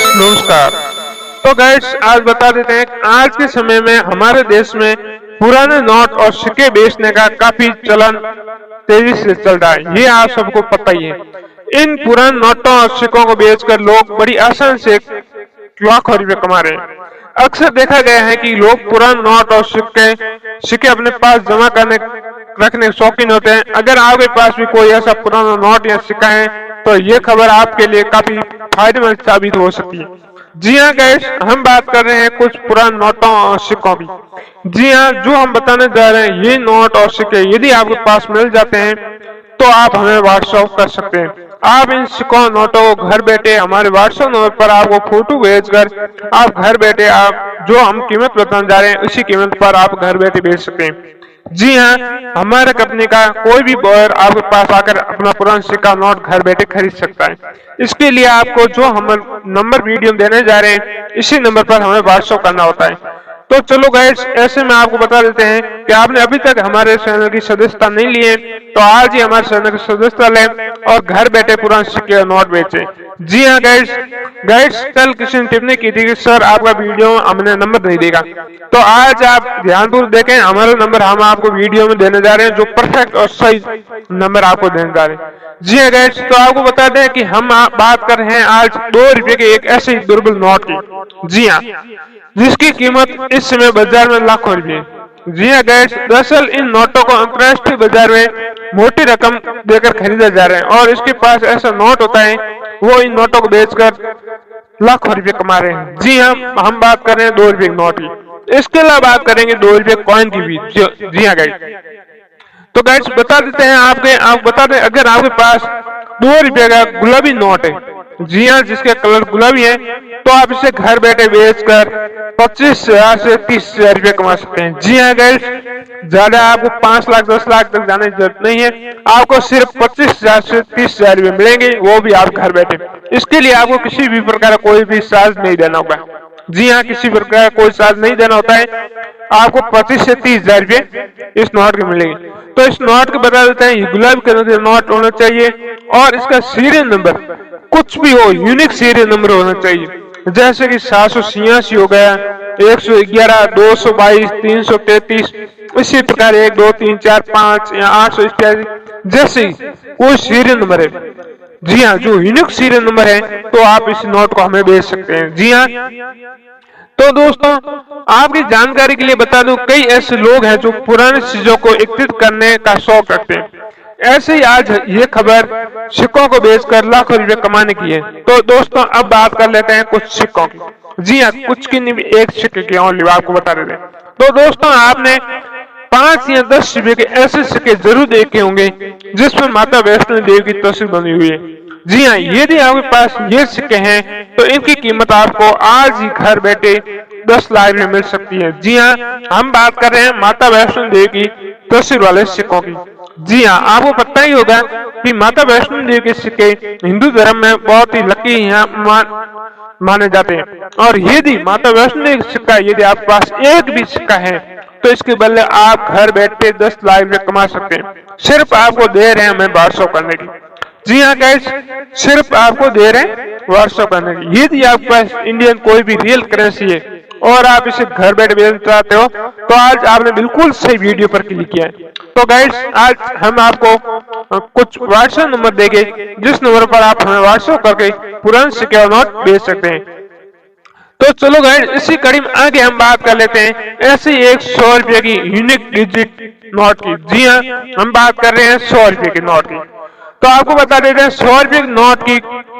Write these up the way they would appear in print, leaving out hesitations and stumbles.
नमस्कार। तो गाइस आज बता देते हैं कि आज के समय में हमारे देश में पुराने नोट और सिक्के बेचने का काफी चलन तेजी से चल रहा है। ये आप सबको पता ही है। इन पुराने नोटों और सिक्कों को बेचकर लोग बड़ी आसान से लाखों रुपए कमा रहे हैं। अक्सर देखा गया है कि लोग पुराने नोट और सिक्के अपने पास जमा करने रखने के शौकीन होते हैं। अगर आपके पास भी कोई ऐसा पुराना नोट या सिक्का है तो ये खबर आपके लिए काफी फायदेमंद साबित हो सकती है। जी हाँ गाइस, हम बात कर रहे हैं कुछ पुराने नोटों और सिक्कों की। जी हाँ, जो हम बताने जा रहे हैं ये नोट और सिक्के यदि आपके पास मिल जाते हैं तो आप हमें व्हाट्सएप कर सकते हैं। आप इन सिक्कों नोटों को घर बैठे हमारे व्हाट्सएप नंबर पर आपको फोटो भेजकर आप घर बैठे आप जो हम कीमत बताने जा रहे हैं उसी कीमत पर आप घर बैठे भेज सकते हैं। जी हाँ, हमारे कंपनी का कोई भी बॉयर आपके पास आकर अपना पुराना सिक्का नोट घर बैठे खरीद सकता है। इसके लिए आपको जो हम नंबर वीडियो में देने जा रहे हैं इसी नंबर पर हमें व्हाट्सएप करना होता है। तो चलो गाइस, ऐसे में आपको बता देते हैं कि आपने अभी तक हमारे चैनल की सदस्यता नहीं ली है तो आज ही हमारे चैनल की सदस्यता लें और घर बैठे पुराने सिक्के और नोट बेचे। जी हाँ गाइस कल किसी ने टिप्पणी की थी कि सर आपका वीडियो हमने नंबर नहीं देगा, तो आज आप ध्यानपूर्वक देखें हमारा नंबर हम आपको वीडियो में देने जा रहे हैं जो परफेक्ट और सही नंबर आपको देने जा रहे हैं। जी हाँ गाइस, तो आपको बता दें कि हम बात कर रहे हैं आज 2 रुपए के एक ऐसे ही दुर्बल नोट की। जी हाँ, जिसकी कीमत इस समय बाजार में लाखों रुपए। जी हाँ गाइस, दरअसल इन नोटों को अंतर्राष्ट्रीय बाजार में मोटी रकम देकर खरीदा जा रहा है और इसके पास ऐसा नोट होता है वो इन नोटों को बेचकर लाखों रुपए कमा रहे हैं। जी हाँ, हम बात कर रहे हैं 2 रुपए के नोट की। इसके अलावा बात करेंगे 2 रुपए कॉइन की भी। जी हाँ गाइस, तो गाइस बता देते हैं आप बता दें अगर आपके पास 2 रुपए का गुलाबी नोट है, जी हाँ जिसके कलर गुलाबी है, तो आप इसे घर बैठे बेचकर 25,000 से 30,000 रुपए कमा सकते हैं। जी हाँ गाइस, ज्यादा आपको 5 लाख 10 लाख तक जाने की जरूरत नहीं है, आपको सिर्फ 25,000 से 30,000 रुपए मिलेंगे, वो भी आप घर बैठे। इसके लिए आपको किसी भी प्रकार का कोई भी चार्ज नहीं देना होगा। जी हाँ, किसी प्रकार का कोई चार्ज नहीं देना होता है, आपको 25 से 30,000 रुपए इस नोट के मिलेंगे। तो इस नोट के बता देते हैं गुलाबी कलर का नोट होना चाहिए और इसका सीरियल नंबर कुछ भी हो, यूनिक सीरियल नंबर होना चाहिए, जैसे कि 786 हो गया, 111, 222, 333, इसी प्रकार 1 2 3 4 5 या 800 इत्यादि जैसे कोई सीरियल नंबर है। जी हाँ, जो यूनिक सीरियल नंबर है तो आप इस नोट को हमें भेज सकते हैं। जी हाँ, तो दोस्तों आपकी जानकारी के लिए बता दूं कई ऐसे लोग हैं जो पुरानी चीजों को एकत्रित करने का शौक रखते हैं। ऐसे ही आज ये खबर सिक्कों को बेचकर लाखों रुपए कमाने की है। तो दोस्तों अब बात कर लेते हैं कुछ सिक्कों की। जी हाँ, कुछ की नहीं, एक सिक्के की ओनली आपको बता देते हैं। तो दोस्तों आपने 5 या 10 रुपए के ऐसे सिक्के जरूर देखे होंगे जिस पर माता वैष्णो देवी की तस्वीर बनी हुई है। जी हाँ, यदि आपके पास ये सिक्के हैं तो इनकी कीमत आपको आज ही घर बैठे 10 लाख में मिल सकती है। जी हाँ, हम बात कर रहे हैं माता वैष्णो देवी की तस्वीर वाले सिक्कों की। जी हाँ, आपको पता ही होगा कि माता वैष्णो देवी के सिक्के हिंदू धर्म में बहुत ही लकी माने जाते हैं और यदि माता वैष्णो देवी का सिक्का यदि आपके पास एक भी सिक्का है तो इसके बदले आप घर बैठे 10 लाख रुपए कमा सकते हैं। सिर्फ आपको दे रहे हैं हमें व्हाट्सएप करने की। जी हाँ गाइस, सिर्फ आपको दे रहे हैं व्हाट्सएप करने की। यदि आपके पास इंडियन कोई भी रियल करेंसी है और आप इसे घर बैठे बेचना चाहते हो तो आज आपने बिल्कुल सही वीडियो पर क्लिक किया है। तो गाइस आज हम आपको कुछ व्हाट्सएप नंबर देंगे जिस नंबर पर आप हमें व्हाट्सएप करके पुराने सिक्के और नोट भेज सकते हैं। तो चलो गाइस इसी कड़ी में आगे हम बात कर लेते हैं ऐसे एक 100 रुपए की यूनिक डिजिट नोट की। जी हाँ, हम बात कर रहे हैं 100 रुपए के नोट की। तो आपको बता देते हैं 100 रुपए के नोट की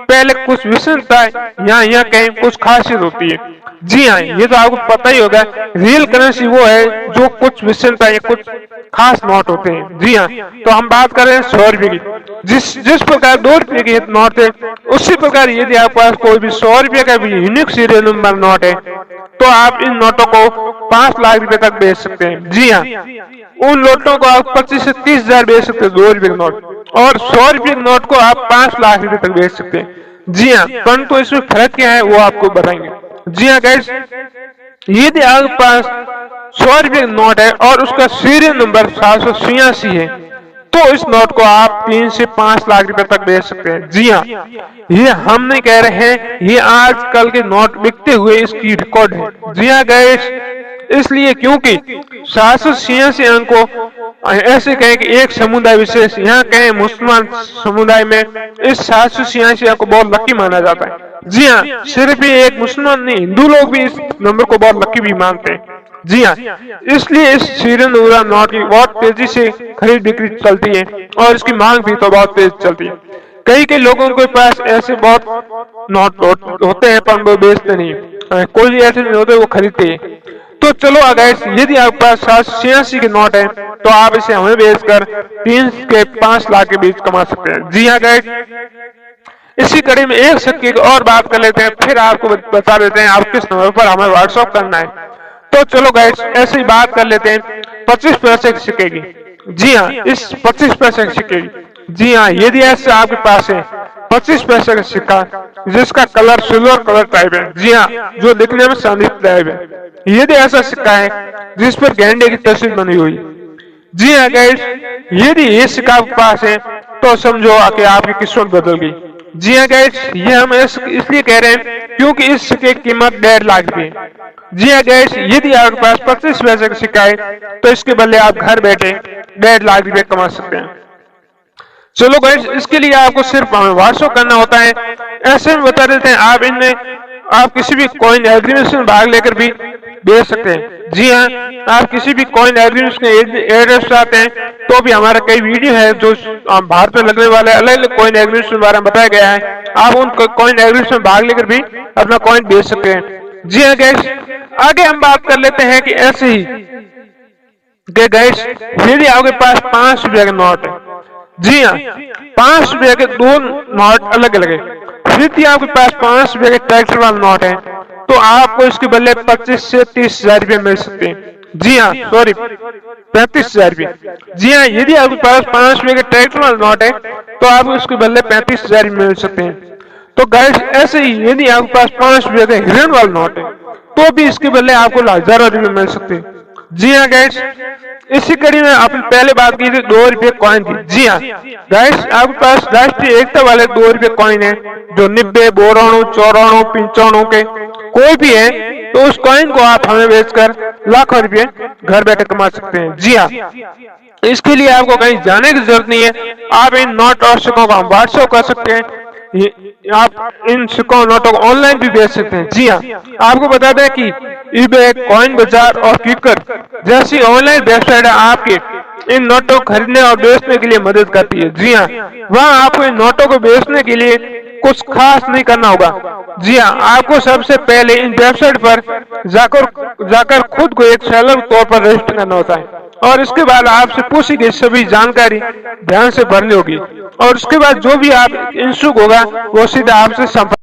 पहले कुछ विशेषता यहाँ कहीं कुछ खासियत होती है। जी हाँ, ये तो आपको पता ही होगा, रियल करेंसी वो है जो कुछ विशेषता या कुछ खास नोट होते हैं। जी हाँ, तो हम बात कर रहे हैं 100 रुपए की। जिस प्रकार 2 रुपए की नोट है उसी प्रकार यदि आपके पास कोई भी 100 रुपए का भी यूनिक सीरियल नंबर नोट है तो आप इन नोटों को 5 लाख रुपए तक बेच सकते हैं। जी हाँ, उन नोटों को आप 25 से 30,000 बेच सकते हैं 2 रुपए के नोट, और 100 रुपए के नोट को आप 5 लाख रुपए तक बेच सकते हैं। जी हाँ, परंतु इसमें फर्क क्या है वो आपको बताएंगे। जी हाँ गाइस, यदि आपके पास 100 रुपए का नोट है और उसका सीरियल नंबर 786 है तो इस नोट को आप 3 से 5 लाख रुपए तक बेच सकते हैं। जी हाँ, ये हम नहीं कह रहे हैं, ये आजकल के नोट बिकते हुए इसकी रिकॉर्ड है। जी हाँ गाइस, इसलिए क्योंकि 786 अंक को ऐसे कहें कि एक समुदाय विशेष, यहाँ कहें मुसलमान समुदाय में इस 786 अंक को बहुत लकी माना जाता है। जी हाँ, सिर्फ ये एक मुसलमान नहीं, हिंदू लोग भी इस नंबर को बहुत लकी भी मानते हैं। जी हाँ, इसलिए इस हीरे नूरा नोट की बहुत तेजी से खरीद बिक्री चलती है और इसकी मांग भी तो बहुत तेज चलती है। कई लोगों के पास ऐसे बहुत नोट होते हैं पर वो बेचते नहीं, कोई ऐसे नहीं होते वो खरीदते हैं। तो चलो अगर यदि आपके पास 786 के नोट है तो आप इसे हमें बेचकर 3 से 5 लाख के बीच कमा सकते हैं। जी हाँ गाइस, इसी कड़ी में एक सिक्के की और बात कर लेते हैं, फिर आपको बता देते हैं आप किस नंबर पर हमें व्हाट्सएप करना है। तो चलो गाइस, ऐसी बात कर लेते हैं 25 पैसे के सिक्के की। जी हाँ, इस 25 पैसे के सिक्के की, जी हाँ, यदि ऐसे आपके पास है 25 पैसे का सिक्का जिसका कलर सिल्वर कलर टाइप है, जी हाँ, जो दिखने में शानदार टाइप है, यदि ऐसा सिक्का है जिस पर गैंडे की तस्वीर बनी हुई, जी हाँ गाइस, यदि ये सिक्का आपके पास है तो समझो कि आपकी किस्मत बदल गई। जी हाँ गाइस, ये हम इसलिए कह रहे हैं क्योंकि इस सिक्के की कीमत 1.5 लाख रुपए है। जी हाँ गाइस, यदि आपके पास 25 पैसे का सिक्का है तो इसके बदले आप घर बैठे 1.5 लाख रुपए कमा सकते हैं। चलो गाइस, इसके लिए आपको सिर्फ व्हाट्सएप करना होता है। ऐसे में बता देते हैं, आप किसी भी कॉइन एग्रीमेंट में भाग लेकर भी बेच सकते हैं। जी हाँ, आप किसी भी कॉइन एग्रीमेंट में एड्रेस चाहते हैं तो भी हमारा कई वीडियो है जो भारत में लगने वाले अलग अलग कॉइन एग्रीमेंट के बारे में बताया गया है। आप उन कॉइन एग्रीमेंट में भाग लेकर भी अपना कॉइन बेच सकते हैं। जी हाँ गाइस, आगे हम बात कर लेते हैं कि ऐसे ही गाइस, यदि आपके पास 5 रुपए का नोट है, जी हाँ, 5 रुपए के 2 नोट अलग अलग है, यदि आपके पास 5 रुपए के ट्रैक्टर वाला नोट है तो आपको इसके बदले 25 से 30 हजार रुपये मिल सकते हैं। जी हाँ, सॉरी, 35 हजार रुपये। जी हाँ, यदि आपके पास 5 रुपए के ट्रैक्टर वाला नोट है तो आपको इसके बदले 35 हजार मिल सकते हैं। तो गाइस, ऐसे ही यदि आपके पास 5 रुपए का हिरण वाला नोट है तो भी इसके बदले आपको हजारों रुपये मिल सकते हैं। जी हाँ गाइस, इसी कड़ी में आपने पहले बात की थी 2 रुपए कॉइन की। जी हाँ गाइस, आपके पास राष्ट्रीय एकता वाले 2 रुपए कॉइन है जो 90, 92, 94, 95 के कोई भी है, तो उस कॉइन को आप हमें बेचकर लाखों रुपए घर बैठे कमा सकते हैं। जी हाँ, इसके लिए आपको कहीं जाने की जरूरत नहीं है, आप इन नोट और सिक्कों को व्हाट्सएप कर सकते हैं। आप इन सिक्कों नोटों को ऑनलाइन भी बेच सकते हैं। जी हाँ, आपको बता दें कि ईबे, कॉइन बाजार और किकर जैसी ऑनलाइन वेबसाइट आपके इन नोटों को खरीदने और बेचने के लिए मदद करती है। जी हाँ, वहाँ आपको इन नोटों को बेचने के लिए कुछ खास नहीं करना होगा। जी हाँ, आपको सबसे पहले इन वेबसाइट पर जाकर खुद को एक सेलर के तौर पर रजिस्टर करना होता है और इसके बाद आपसे पूछी गई सभी जानकारी ध्यान से भरनी होगी और उसके बाद जो भी आप इच्छुक होगा वो सीधा आपसे संपर्क